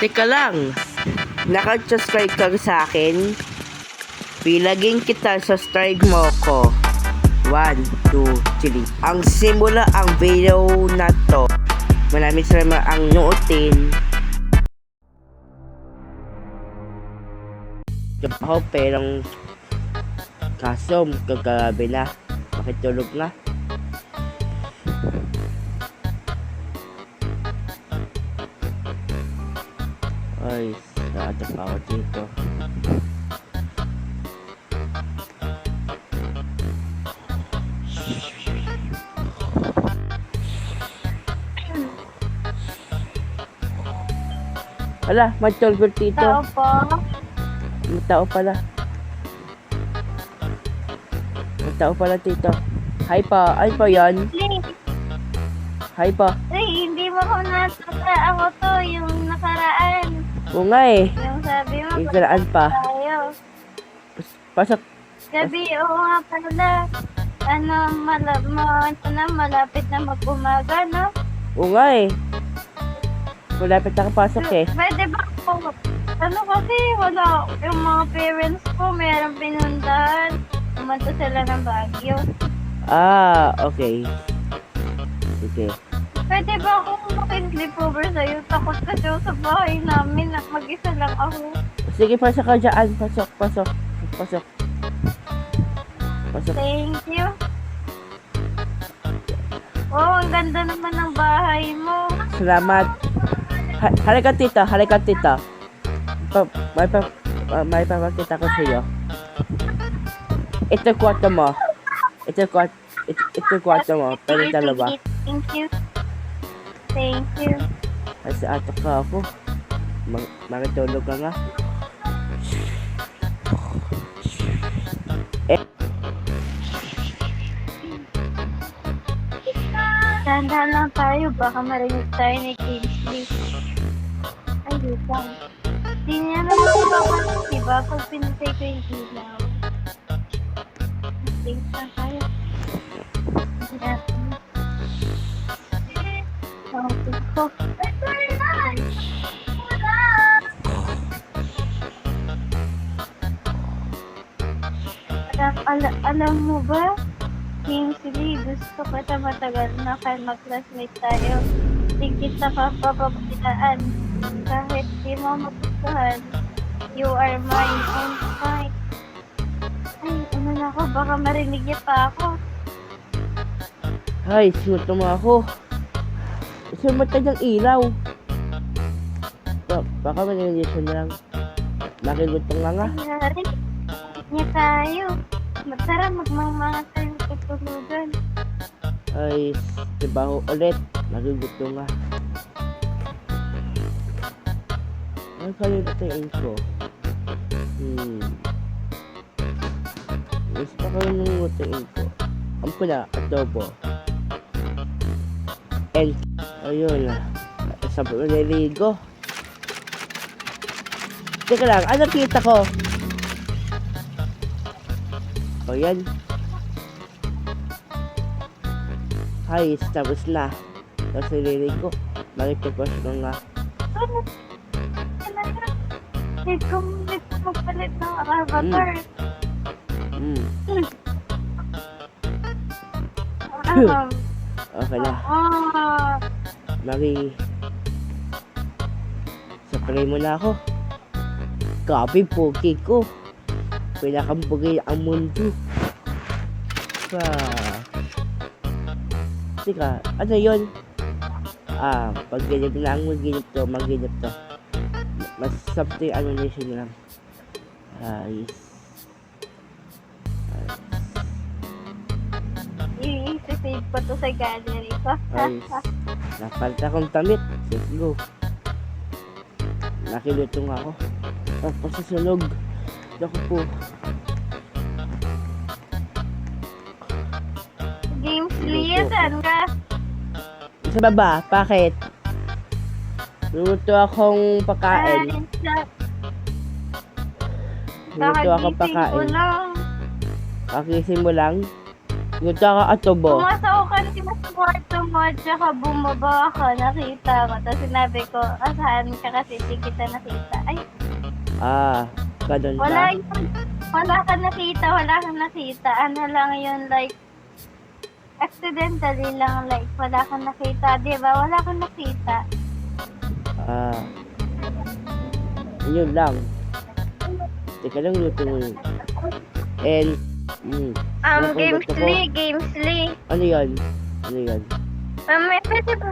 Teka lang, naka-subscribe ka sa akin? Pilagin kita, subscribe mo ko. 1, 2, 3. Ang simula ang video na to. Maraming salamat ang nuotin. Ako perang kaso kagabi na. Makitulog na. Ay, nakatap ako dito. Wala, matulog dito. Tao po. May tao pala. May tao pala dito. Hi pa. Ay pa yan. Hi pa. Ay, hindi mo ko natata. Ako to, yung nakaraan. Oo nga eh. Yung sabi mo, Ikaraan pa. tayo. Pasok. Sabi, oo nga pala. Ano, malapit na mag-umaga, no? Oo nga eh. Malapit na kapasok eh. Pwede ba ako? Ano kasi, wala. Yung mga parents ko, mayroong pinundahan. Pumunta sila ng Baguio. Ah, okay. Sige. Pwede ba akong makin-sleepover sa'yo? Takot kasi ako sa bahay namin. Mag-isa lang ako. Sige, pasok ka dyan. Pasok, pasok. Pasok. Pasok. Thank you. Oh, ang ganda naman ng bahay mo. Salamat. Halika tita, halika tita. May papakita ko sa iyo. Ito kwarto mo. Ito kwarto mo. Pero dalawa. Thank you. Thank you. Ay, sa ato ka ako. Makitulog ka nga. Dahan-dahan lang tayo. Baka marinig tayo ni Kingsley. Ay, wait lang. Di niya naman ipapalit, diba? Pag pinatay ko yung ilaw. Thanks lang tayo. Yeah. Okay ko. Alam mo ba? Kingsley, gusto kita matagal na kahit mag-classmate tayo. Hindi kita papapabayaan. Kahit di mo magustuhan, you are mine and mine. Ay, ano na ako, baka marinig niya pa ako. Ay, suto mo ako. Sumatay ng ilaw. Baka manilisan na lang. Nakilutong nga nga. Ay, narinig niya tayo. Tara, magmamanga tayo tutulugan. Ay, trabaho ulit. Nakigusto nga. Ay, kalimutin ko. Gusto pa kalimutin ko. Ang pula, adobo. And, ayun. Sabi ko naligo. Teka lang, ano kita ko? O yan. Ay, tapos na. Tapos nililigo. Nakikipos ko nga. Hindi ko magpalit ng avatar. Okay na. Sapray mo na ako. Grabe, pogi ko. Pinakambugay ang mundo. Teka, ano yun? Pag ganyan na ang maginip to. Mas something ano na siya lang. I-save pa to sa gallery ko. Napalta akong tamit. Let's go. Nakilutong ako. Tapos susunog. Ako po. James Lee, saan ka? Sa baba, bakit? Luto akong pagkain. Luto akong pagkain. Kakising mo lang. Luto ako atobo. Pumasok ka si nasa kwarto mo, tsaka bumaba ka, nakita ko. Tapos sinabi ko, asahan ka kasi hindi kita nakita. Ay, Ah, ganun wala ba? yun. Wala ka nakita, wala kang nakita. Ano lang yun, like, accidentally lang, like, wala kang nakita. Di ba? Wala kang nakita. Ah, yun lang. Teka lang, luto mo yun. And, wala pang gusto ko. Gamesley. Ano yan? Ano yan? Pwede ba?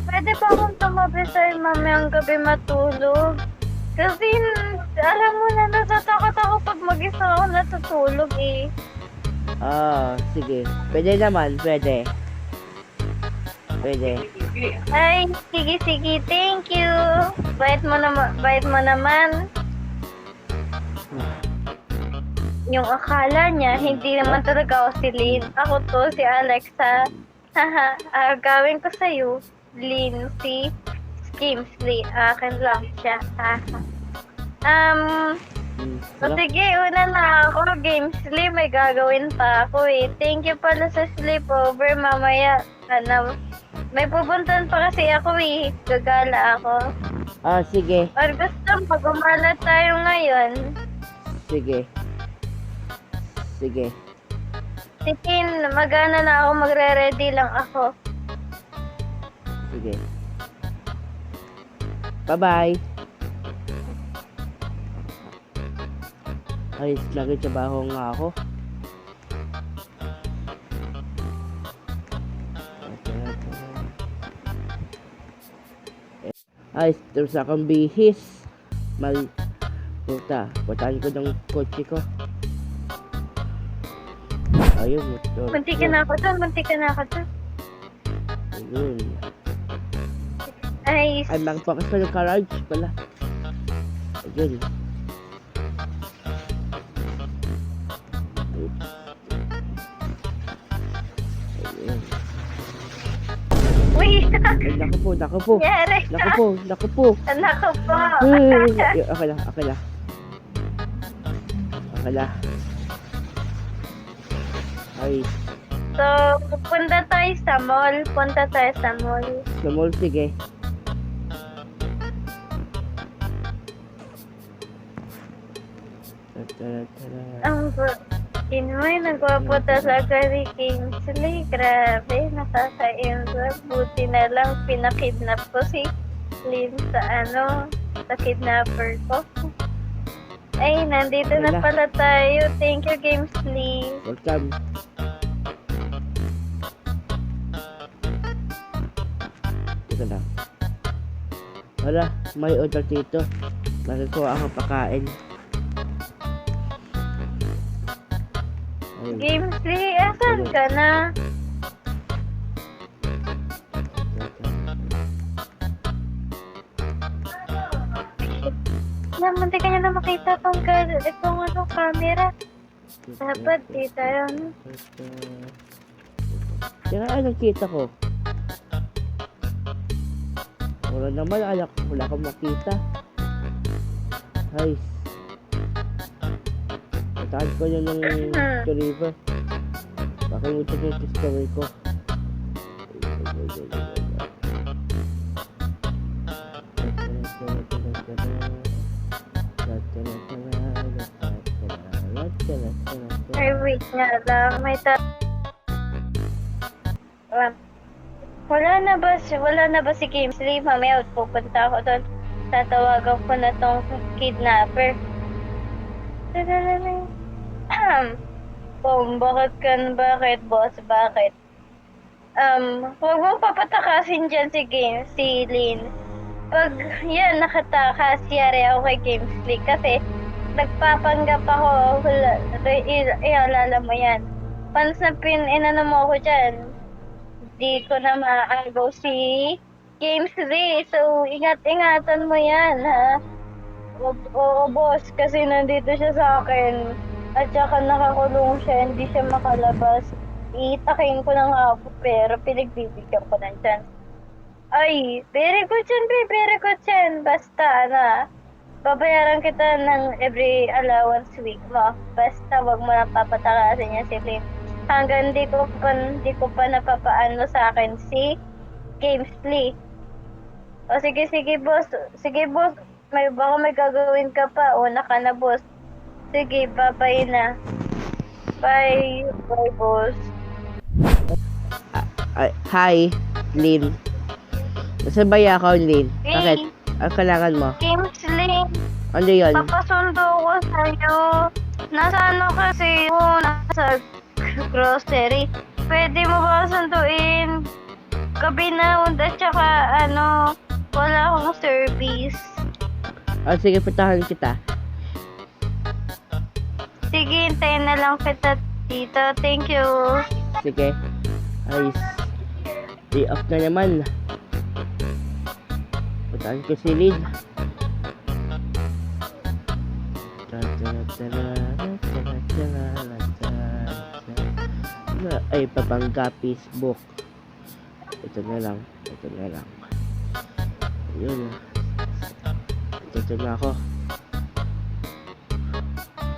Pwede ba akong tumabi sa'yo mamayang gabi matulog? Kasi, alam mo na, natatakot ako pag mag-isa ako natutulog eh. Ah, sige. Pwede naman, pwede. Pwede. Ay, sige, thank you. Bait mo naman. Yung akala niya, hindi naman talaga ako si Lynn. Ako to, si Alexa. Haha, gawin ko sa'yo, Lynn, si Skimsley. Akin lang siya. Haha. So, Ano? sige, una na ako. Gamesley, may gagawin pa ako eh. Thank you pala sa sleepover. Mamaya, may pupuntan pa kasi ako eh. Gagala ako. Ah, sige. Or gusto mo, gumala tayo ngayon. Sige. Sige. Sige, magana na ako. Magre-ready lang ako. Sige. Bye-bye. Ay, nagtrabaho nga ako. Ay, terus akong bihis. Puntahan ko ng kotse ko. Ayun, motor. Munti ka na ako dun. Ayun. Ay, Ay, magpakas pa ng garage pala. Ayun. Ayun. uy, Ay, naku po. yari ka. Naku po. Anak ko po. Ay, okay lang. Ay, So, punta tayo sa mall. sa mall, sige. Ang Inmoy, nagwapo talaga ni Kingsley. Grabe, nakaka-enjoy. Buti na lang pinakidnap ko si Lynn sa kidnapper ko. Ay, nandito na Wala. pala tayo. Thank you, Kingsley. Welcome. Teka lang. Wala, may order dito. Magkukuha ako pakain. Ay, Kingsley, asan ka na? Munti ka niya na makita itong camera. Dapat di tayo, Teka, anong kita ko? Wala naman, anak. Wala akong makita. Ay. Tataan ko yun ng river. Pakimutin yung discovery ko. ay wait nga lang. Wala na ba si Kingsley? Mamaya pupunta ako doon. Tatawagan ko na tong kidnapper. Bakit, boss? Bakit? Huwag mong papatakasin dyan si Lynn. Pag yan, nakatakas, yari ako kay Kingsley. Kasi, nagpapanggap ako, ialala mo yan. Once na inano mo ako dyan, di ko na maagaw si Kingsley. So, ingat-ingatan mo yan, ha? Oo, boss, kasi nandito siya sa akin. At saka nakakulong siya, hindi siya makalabas. Iitakin ko na nga ako, pero pinagbibigyan ko ng chance. Ay, very good yan. Basta, babayaran kita ng every allowance week mo. Basta, wag mo na papatakasin niya si Lynn. hanggang di ko pa napapaano sa akin si Gamesley. O sige, sige boss. Sige boss. Baka may gagawin ka pa. Una ka na boss. Sige, bye na. Bye. Bye boss. Hi, Lynn. Nasaan ba ako, Lynn? Hey. Bakit? Ang kailangan mo? Gamesley. Ano yun? Papasundo ko sa'yo. Nasa ano kasi yun? Nasa grocery. Pwede mo ba sunduin? Gabi na at saka wala akong service. Sige, putahan kita. Sige, hintayin na lang kita dito. Thank you. Sige. Ayos. Day off na naman. Putahan ko si Lynn. Ay, papangga Facebook. Ito na lang. Yun. Ito na ako.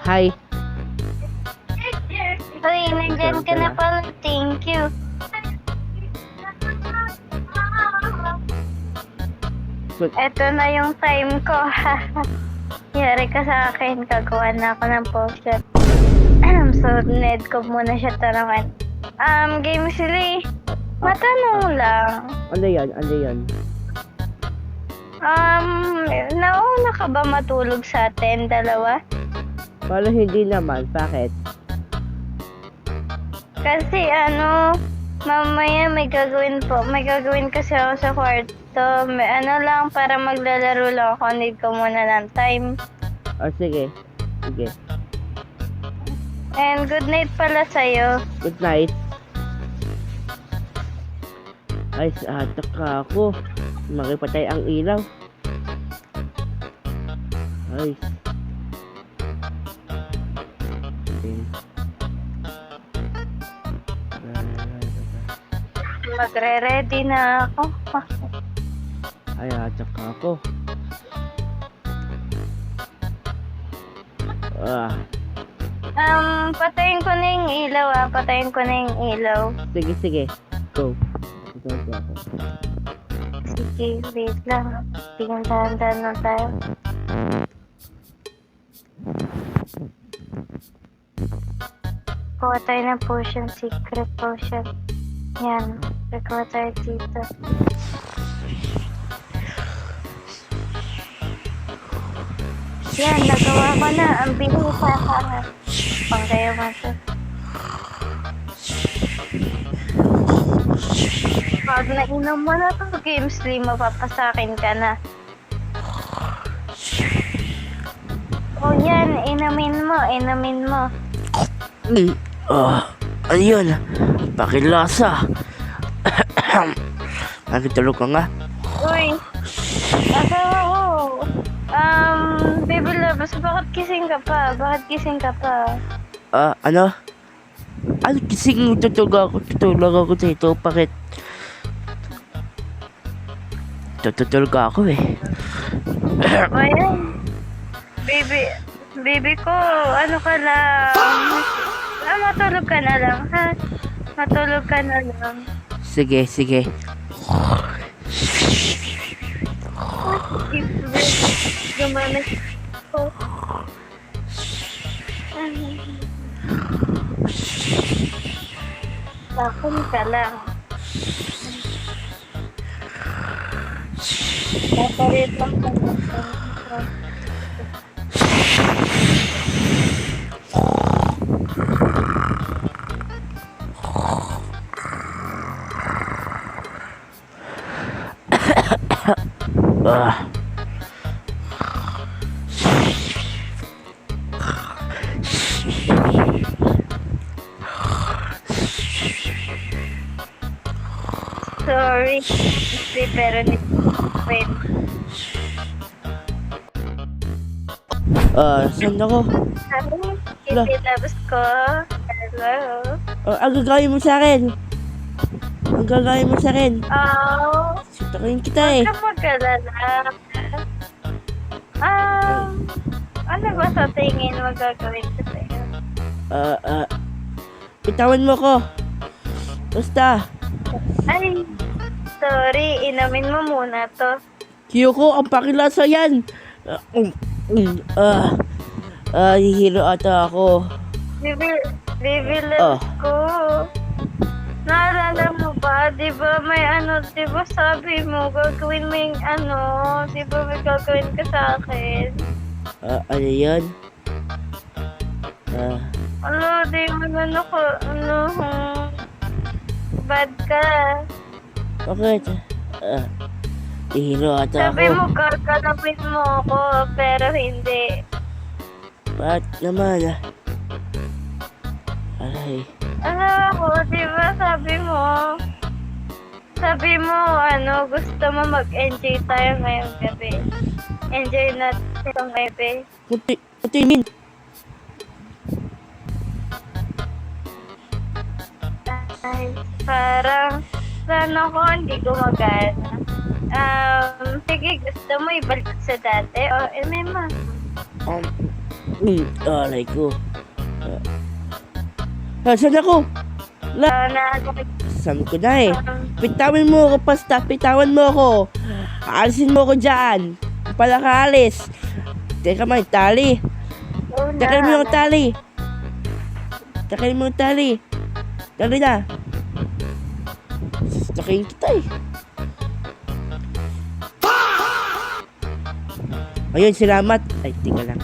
Hi. Uy, nandyan ka na pala. Thank you. Eto na yung time ko. Yari ka sa akin. Gagawa na ako ng poster. So, need ko muna siya tanungan. Gamesley, matanong lang. Ano yan? Nauna ka ba matulog sa atin, dalawa? Wala, hindi naman. Bakit? Kasi mamaya may gagawin kasi ako sa kwarto. May lang, para maglalaro lang ako. Need ko muna ng time. Sige. And good night pala sa'yo. Good night. Ay, taka ako. Makipatay ang ilaw. Ay. Magre-ready na ako. Ay, taka ako. Patayin ko na yung ilaw. Sige. Go. Ito ako. Sige, wait lang. Dahan-dahan lang tayo. Kuha tayo ng potion, secret potion. Yan, kuha tayo dito. Yan, nagawa ko na. Ang bilis sa akin. Panggayaman to. Pag nainom mo na to, Gamesley, mapapasakin ka na. O yan, inamin mo. Ano yun? Pakilasa. Nakitulog ka nga? Uy, asawa ko. Baby loves, bakit gising ka pa? Ano? Ano kising tutulog ako dito? Bakit? Tutulog ako eh. O yan. Baby ko, ano ka lang? Matulog ka na lang, ha? Matulog ka na lang. Sige. Gumana ko. Takon ka lang. Papalit lang ka na. Sorry, pero wait. Saan ako? Itinabos ko. Hello. Ang gagawin mo sa akin? Oh. Sitakin kita eh. Huwag kang mag-alala. Ano ba sa tingin mo gagawin ko sa'yo? Bitawan mo ko. Basta. Ay, sorry. Inamin mo muna to. Kyoko, ang pakilasa yan. Hihilo ata ako. Bibilan Oh. ko. Naalala mo ba? Di ba may di ba sabi mo, gagawin mo yung di ba may gagawin ka sa akin? Ano yan? Di mo bad ka. Bakit? Hihilo ata Sabi mo, ako. kakalapin mo ako, pero hindi. Ba't naman Aray. Di ba sabi mo, gusto mo mag-enjoy tayo ngayong gabi. Enjoy natin itong gabi. Puti min. Ay, parang, sana ko hindi gumagana. Sige, gusto mo ibalik sa dati? May Aray ko. Saan ako? Saan ko na eh. Pitawan mo ako, basta. Pitawan mo ako. Alisin mo ako dyan. Pala ka alis. Teka may tali. Takalin mo yung tali. Takalin mo yung tali. Tali na. Sasakin kita eh. Ayun, salamat. Ay, tingnan lang.